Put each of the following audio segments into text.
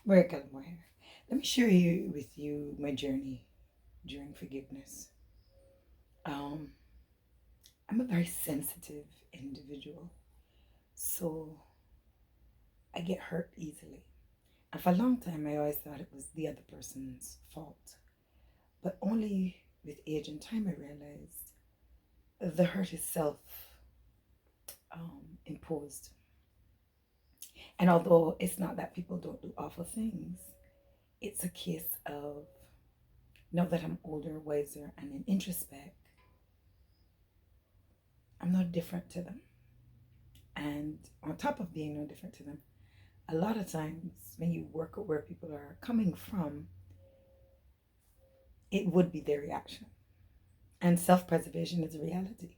Welcome. Let me share with you my journey during forgiveness. Um, I'm a very sensitive individual, so I get hurt easily. And for a long time, I always thought it was the other person's fault. But only with age and time, I realized the hurt is self imposed. And although it's not that people don't do awful things, it's a case of now that I'm older, wiser, and in introspect, I'm not different to them. And on top of being no different to them, a lot of times when you work at where people are coming from, it would be their reaction. And self preservation is a reality.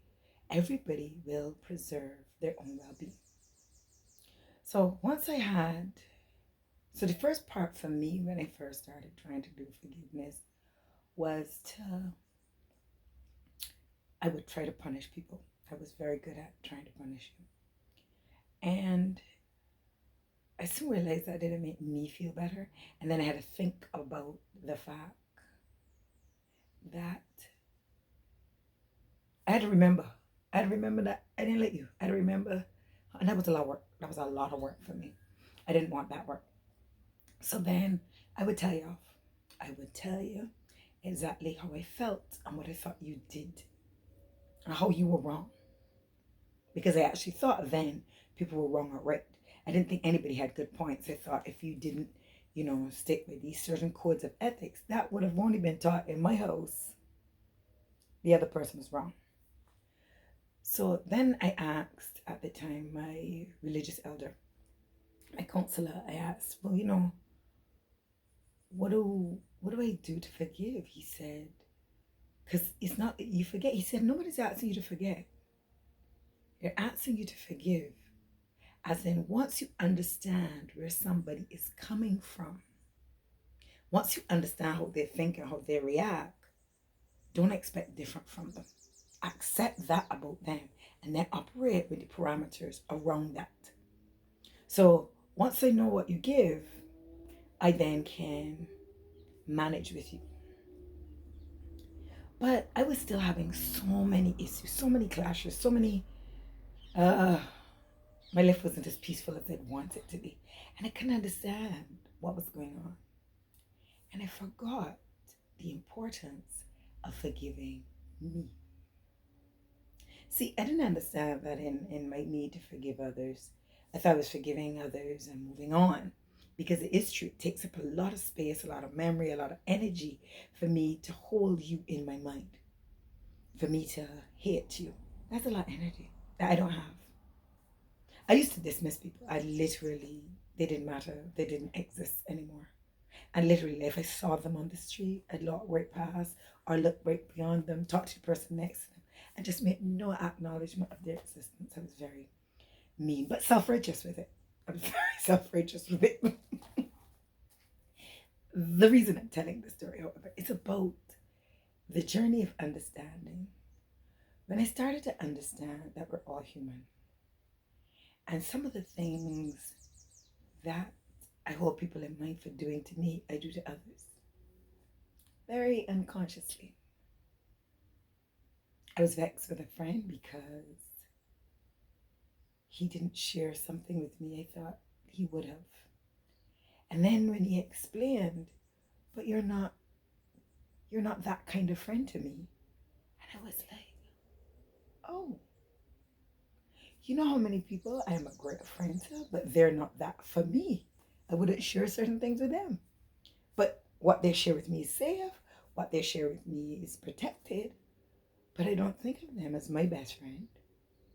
Everybody will preserve their own well being. So once I had, so the first part for me when I first started trying to do forgiveness was I would try to punish people. I was very good at trying to punish you. And I soon realized that didn't make me feel better. And then I had to think about the fact that I had to remember. I had to remember that I didn't let you. I had to remember. And that was a lot of work. That was a lot of work for me. I didn't want that work. So then I would tell you off. I would tell you exactly how I felt and what I thought you did and how you were wrong. Because I actually thought then people were wrong or right. I didn't think anybody had good points. I thought if you didn't, stick with these certain codes of ethics, that would have only been taught in my house. The other person was wrong. So then I asked at the time my religious elder, my counselor, I asked, well, what do I do to forgive? He said, because it's not that you forget. He said, nobody's asking you to forget. They're asking you to forgive. As in, once you understand where somebody is coming from, once you understand how they think and how they react, don't expect different from them. Accept that about them and then operate with the parameters around that. So once I know what you give, I then can manage with you. But I was still having so many issues, so many clashes, so many. Uh, my life wasn't as peaceful as I'd want it to be. And I couldn't understand what was going on. And I forgot the importance of forgiving me. See, I didn't understand that in my need to forgive others. I thought I was forgiving others and moving on. Because it is true, it takes up a lot of space, a lot of memory, a lot of energy for me to hold you in my mind, for me to hate you. That's a lot of energy that I don't have. I used to dismiss people. They didn't matter. They didn't exist anymore. And literally, if I saw them on the street, I'd walk right past or look right beyond them, talk to the person next to them, and just make no acknowledgement of their existence. I was very mean, but self-righteous with it. I was very self-righteous with it. The reason I'm telling the story, however, is about the journey of understanding. When I started to understand that we're all human, and some of the things that I hold people in mind for doing to me, I do to others. Very unconsciously. I was vexed with a friend because he didn't share something with me I thought he would have. And then when he explained, but you're not that kind of friend to me. And I was like, oh, you know how many people I am a great friend to, but they're not that for me. I wouldn't share certain things with them. But what they share with me is safe. What they share with me is protected. But I don't think of them as my best friend.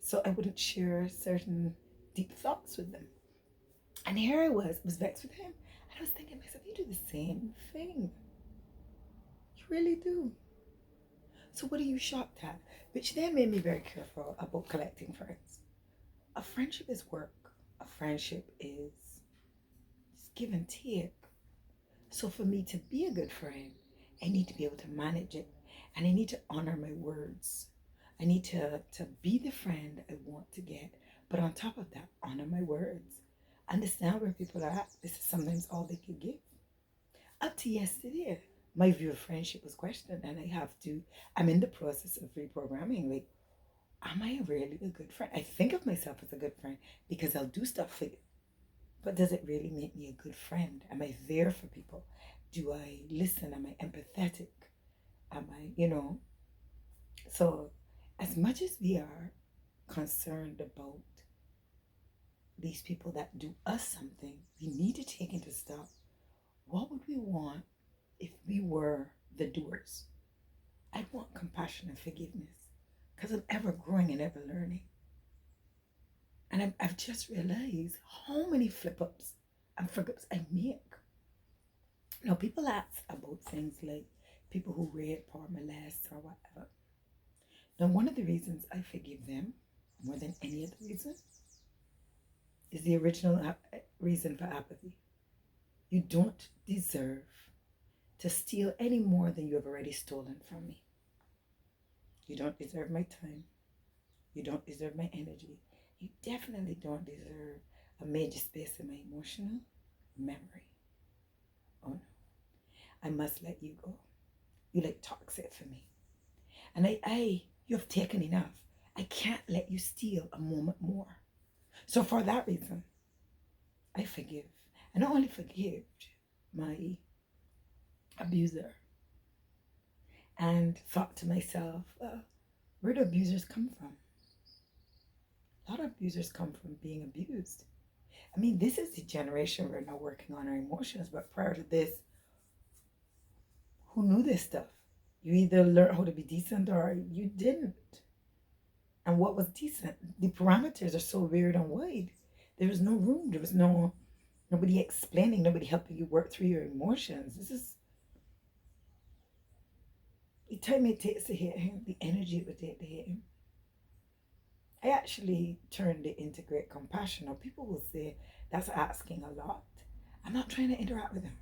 So I wouldn't share certain deep thoughts with them. And here I was vexed with him. And I was thinking to myself, you do the same thing. You really do. So what are you shocked at? Which then made me very careful about collecting friends. A friendship is work. A friendship is give and take. So for me to be a good friend, I need to be able to manage it. And I need to honor my words. I need to be the friend I want to get. But on top of that, honor my words. understand where people are at. This is sometimes all they could give. Up to yesterday, my view of friendship was questioned, and I'm in the process of reprogramming. Like, am I really a good friend? I think of myself as a good friend because I'll do stuff for you. But does it really make me a good friend? Am I there for people? Do I listen? Am I empathetic? Am I, So, as much as we are concerned about these people that do us something, we need to take into stock what would we want if we were the doers? I'd want compassion and forgiveness because I'm ever growing and ever learning. And I've just realized how many flip ups and fuck ups I make. Now, people ask about things like people who rape or molest or whatever. Now, one of the reasons I forgive them more than any other reason is the original reason for apathy. You don't deserve to steal any more than you have already stolen from me. You don't deserve my time. You don't deserve my energy. You definitely don't deserve a major space in my emotional memory. Oh no. I must let you go. You like toxic for me. And you have taken enough. I can't let you steal a moment more. So for that reason, I forgive. And not only forgive my abuser and thought to myself, where do abusers come from? A lot of abusers come from being abused. I mean, this is the generation we're now working on our emotions, but prior to this, who knew this stuff? You either learned how to be decent or you didn't. And what was decent? The parameters are so weird and wide. There was no room. There was nobody explaining, nobody helping you work through your emotions. This is the time it takes to hit him, the energy it would take to hit him. I actually turned it into great compassion. Now, people will say that's asking a lot. I'm not trying to interact with him.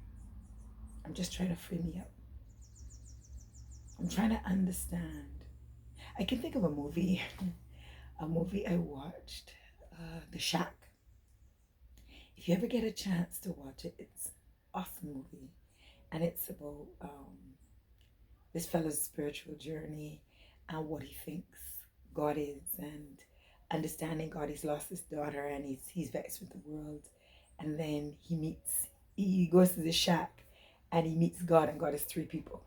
I'm just trying to free me up. I'm trying to understand. I can think of a movie I watched, The Shack. If you ever get a chance to watch it, it's an awesome movie. And it's about this fellow's spiritual journey and what he thinks God is, and understanding God. He's lost his daughter and he's vexed with the world. And then he goes to the shack and he meets God, and God is three people.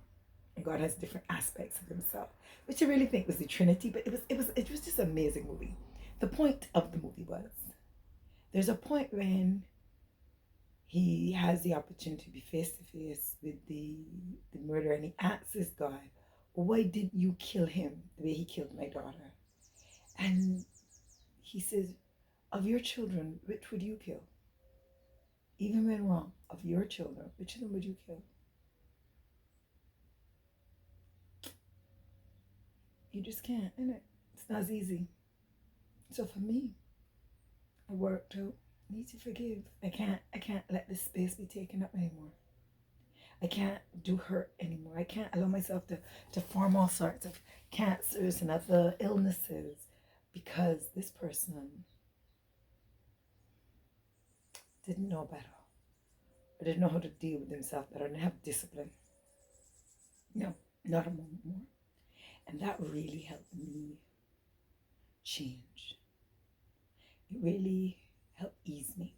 And God has different aspects of himself, which I really think was the Trinity, but it was just an amazing movie. The point of the movie was there's a point when he has the opportunity to be face to face with the murderer, and he asks this guy, why did you kill him the way he killed my daughter? And he says, of your children, which would you kill? Even when wrong, of your children, which of them would you kill? You just can't, innit? It's not as easy. So for me, I worked out. I need to forgive. I can't let this space be taken up anymore. I can't do hurt anymore. I can't allow myself to form all sorts of cancers and other illnesses because this person didn't know better. Or didn't know how to deal with himself better, didn't have discipline. No, not a moment more. And that really helped me change. It really helped ease me.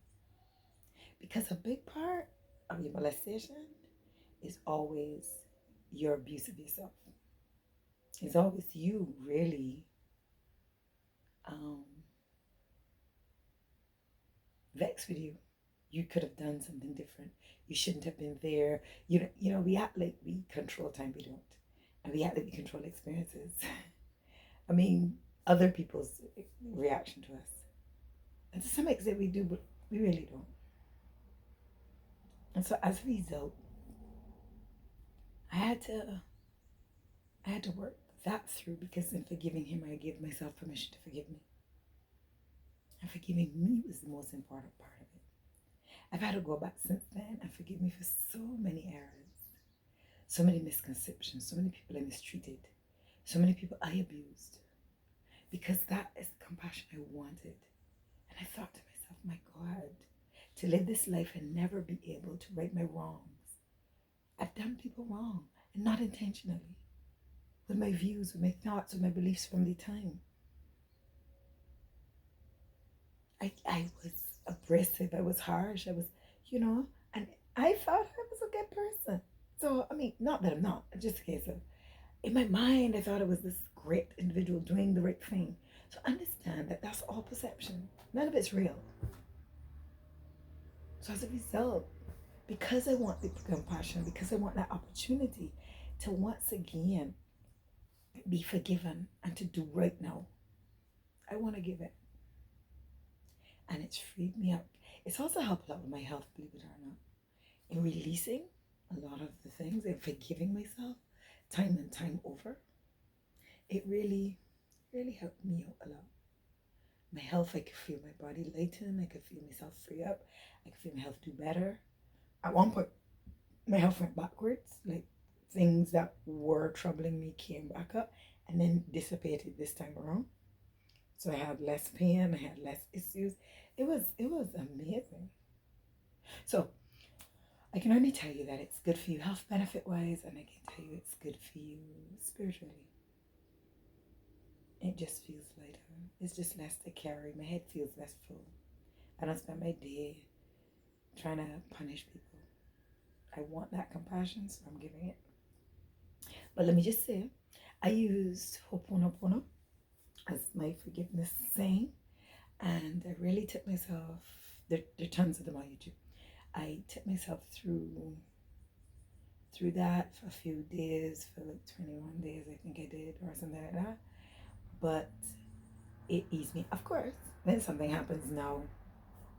Because a big part of your molestation is always your abuse of yourself. It's always you really vexed with you. You could have done something different. You shouldn't have been there. We act like we control time, we don't. And we act like we control experiences. I mean, other people's reaction to us. And to some extent we do, but we really don't. And so as a result, I had to work that through, because in forgiving him, I gave myself permission to forgive me. And forgiving me was the most important part of it. I've had to go back since then and forgive me for so many errors, so many misconceptions, so many people I mistreated, so many people I abused, because that is the compassion I wanted. And I thought to myself, my God, to live this life and never be able to right my wrongs. I've done people wrong, and not intentionally, with my views, with my thoughts, with my beliefs from the time. I was abrasive, I was harsh, I was, and I thought I was a good person. So, I mean, not that I'm not, just a case of, in my mind, I thought I was this great individual doing the right thing. So understand that that's all perception. None of it's real. So as a result, because I want the compassion, because I want that opportunity to once again be forgiven and to do right now, I want to give it. And it's freed me up. It's also helped a lot with my health, believe it or not. In releasing a lot of the things and forgiving myself time and time over, it really, really helped me out a lot. My health, I could feel my body lighten, I could feel myself free up, I could feel my health do better. At one point, my health went backwards, like things that were troubling me came back up and then dissipated this time around. So I had less pain, I had less issues. It was amazing. So I can only tell you that it's good for you health benefit wise, and I can tell you it's good for you spiritually. It just feels lighter. It's just less to carry. My head feels less full. I don't spend my day trying to punish people. I want that compassion, so I'm giving it. But let me just say, I used Ho'oponopono as my forgiveness saying, and I really took myself, there are tons of them on YouTube. I took myself through that for a few days, for like 21 days, I think I did, or something like that. But it eased me. Of course, when something happens now,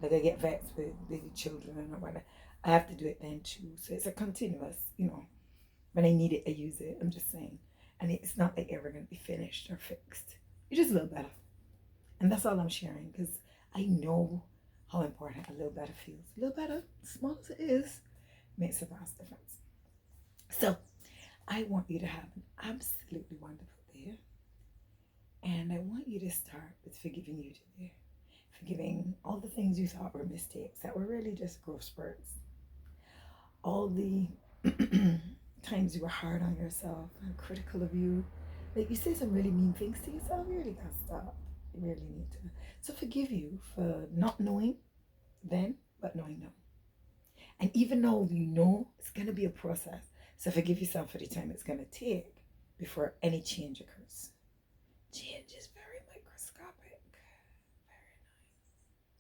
like I get vexed with the children or whatever, I have to do it then too. So it's a continuous, when I need it, I use it. I'm just saying. And it's not like ever going to be finished or fixed. It's just a little better. And that's all I'm sharing because I know how important a little better feels. A little better, small as it is, makes a vast difference. So I want you to have an absolutely wonderful day. And I want you to start with forgiving you today. Forgiving all the things you thought were mistakes that were really just growth spurts. All the times you were hard on yourself and critical of you. Like you say some really mean things to yourself, you really gotta stop. You really need to. So forgive you for not knowing then, but knowing now. And even though you know it's gonna be a process, so forgive yourself for the time it's gonna take before any change occurs. Change is very microscopic.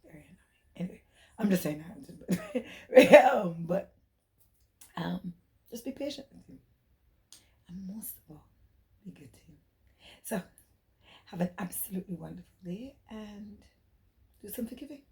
Very annoying. Anyway, I'm just saying that. But just be patient with you. And most of all, be good to you. So have an absolutely wonderful day and do some forgiving.